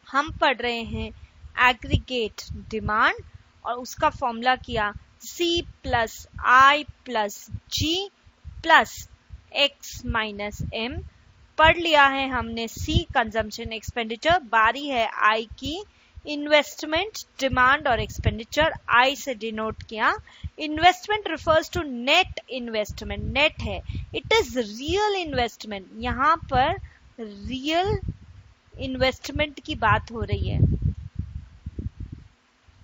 हम पढ़ रहे हैं एग्रीगेट डिमांड और उसका फॉर्मूला किया C plus I plus G plus X minus M। पढ़ लिया है हमने C कंजम्पशन एक्सपेंडिचर, बारी है I की इन्वेस्टमेंट डिमांड और एक्सपेंडिचर, I से डिनोट किया। Investment refers to net investment, net है, इट इज रियल इन्वेस्टमेंट, यहाँ पर रियल इन्वेस्टमेंट की बात हो रही है।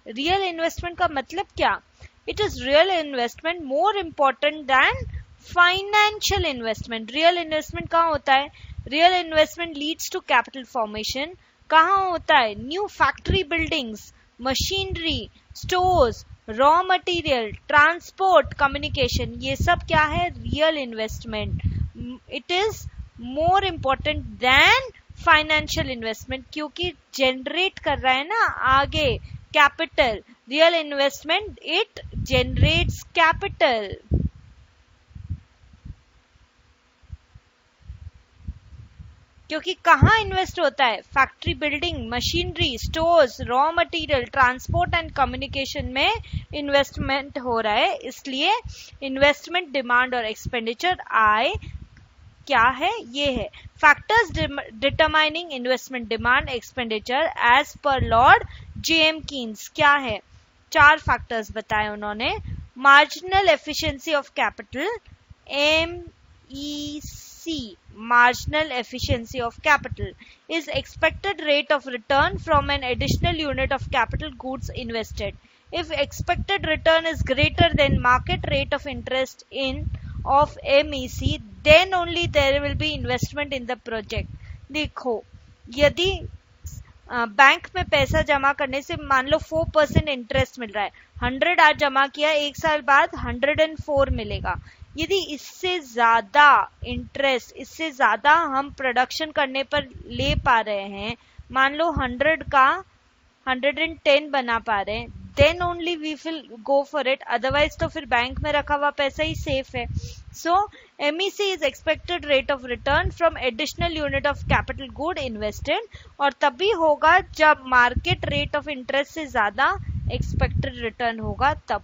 रियल इन्वेस्टमेंट का मतलब क्या? It is real investment more important than financial investment. Real investment कहाँ होता है? Real investment leads to capital formation. कहाँ होता है? New factory buildings, machinery, stores, raw material, transport, communication, ये सब क्या है? Real investment. It is more important than financial investment, क्योंकि जनरेट कर रहा है ना आगे capital. Real investment it generates capital. क्योंकि कहाँ इन्वेस्ट होता है? Factory building, machinery, stores, raw material, transport and communication में इन्वेस्टमेंट हो रहा है, इसलिए इन्वेस्टमेंट डिमांड और एक्सपेंडिचर I क्या है? ये है factors determining investment demand expenditure as per lord J.M. Keynes. क्या है? 4 फैक्टर्स बताए उन्होंने। Marginal efficiency of capital, MEC, marginal efficiency of capital, is expected rate of return from an additional unit of capital goods invested. If expected return is greater than market rate of interest of MEC, then only there will be investment in the project. देखो, यदि bank में पैसा जमा करने से मान लो 4% interest मिल रहा है, 100 आज जमा किया, 1 साल बाद 104 मिलेगा। यदि इससे ज्यादा इंटरेस्ट, इससे ज्यादा हम प्रोडक्शन करने पर ले पा रहे हैं, मान लो 100 का 110 बना पा रहे हैं, then only we will go for it, otherwise तो फिर बैंक में रखा हुआ पैसा ही सेफ है। सो MEC is expected rate of return from additional unit of capital good invested, और तभी होगा जब मार्केट रेट ऑफ इंटरेस्ट से ज्यादा एक्सपेक्टेड रिटर्न होगा तब।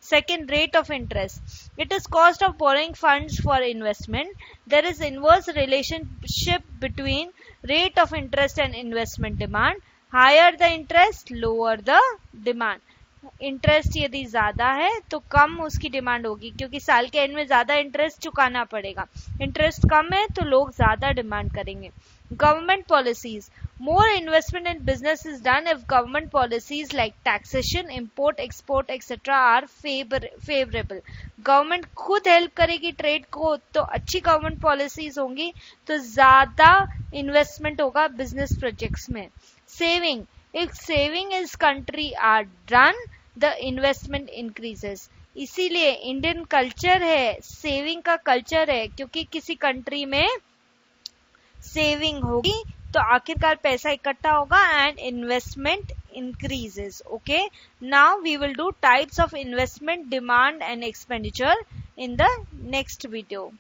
Second, rate of interest. It is cost of borrowing funds for investment. There is inverse relationship between rate of interest and investment demand. Higher the interest, lower the demand. Interest यदि ज्यादा है तो कम उसकी demand होगी, क्योंकि साल के and में ज्यादा इंटरेस्ट चुकाना पड़ेगा। इंटरेस्ट कम है तो लोग ज्यादा डिमांड करेंगे। Government policies. More investment in business is done if government policies like taxation, import, export, etc. are favorable. Government खुद हेल्प करेगी ट्रेड को, तो अच्छी गवर्नमेंट पॉलिसीज होंगी तो ज्यादा इन्वेस्टमेंट होगा बिजनेस प्रोजेक्ट्स में। Saving. If saving is country are done, the investment increases. इसीलिए इंडियन कल्चर है, सेविंग का कल्चर है, क्योंकि किसी कंट्री में सेविंग होगी तो आखिरकार पैसा इकट्ठा होगा and investment increases. Okay, now we will do types of investment, demand and expenditure in the next video.